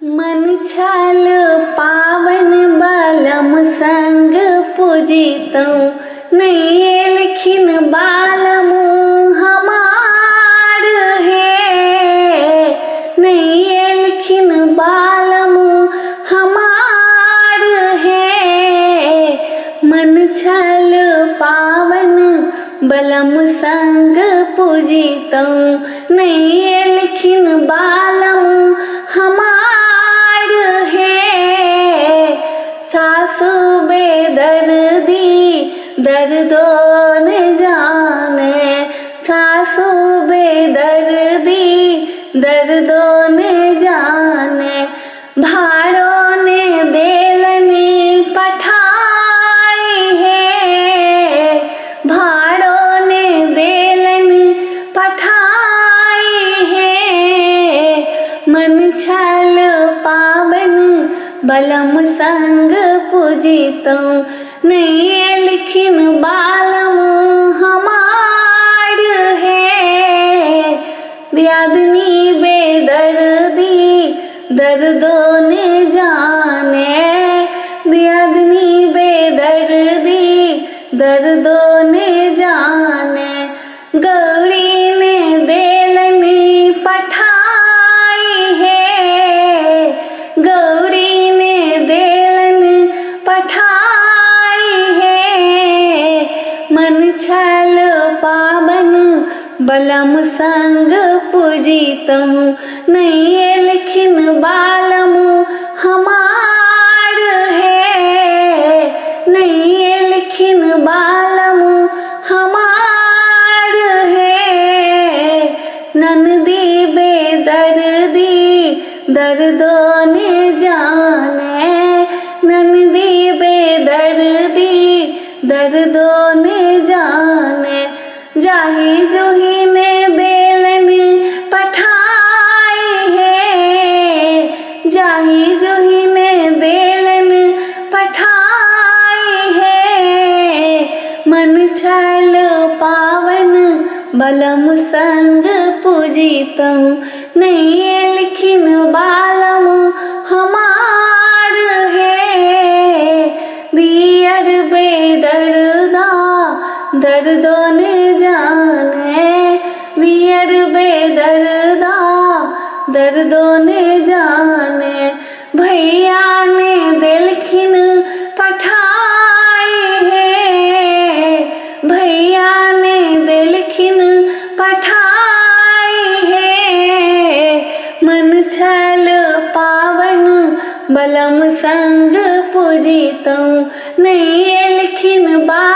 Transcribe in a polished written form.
मन छल पावन बलम संग पूजितऊँ नहीं लिखिन बालम हमार है, नहीं लिखिन बालम हमार है। मन छल पावन बलम संग पूजितऊँ नहीं लिखिन बालम हमार है। सासु बेदर्दी दर्दों न जाने, सासु बेदर्दी दर्दों न जाने। भाड़ों ने देलनी पठाई है, भाड़ों ने देलनी पठाई है। मन छल पावन बलम संग पूजितऊँ नहीं लिखिन बालम हमार है। दियादनी बेदर्दी दर्दों ने जाने, दियादनी बेदर्दी दर्दों ने जाने। गौरी ने देलनी पठाई है, गौरी ने देलनी पठाई है। मन छल पावन बलम संग पूजितऊँ नहीं लिखिन बालम हमार है, नहीं लिखिन बालम हमार है। ननदी बेदर्दी दर्दों ने जाने, ननदी बेदर्दी दर्दों ने जाने। जाही जूही ने देलनी पठाई है, जाही जूही ने देलनी पठाई है। मन छल पावन बलम संग पूजितऊँ नहीं लिखिन बालम हमार है। दियर बेदर्दा दर्दों ने जाने, दियर बेदर्दा दर्दों ने जाने। भैया ने दिलखिन पठाई है, भैया ने दिलखिन पठाई है। मन छल पावन बलम संग पूजितऊँ नहीं लिखिन बा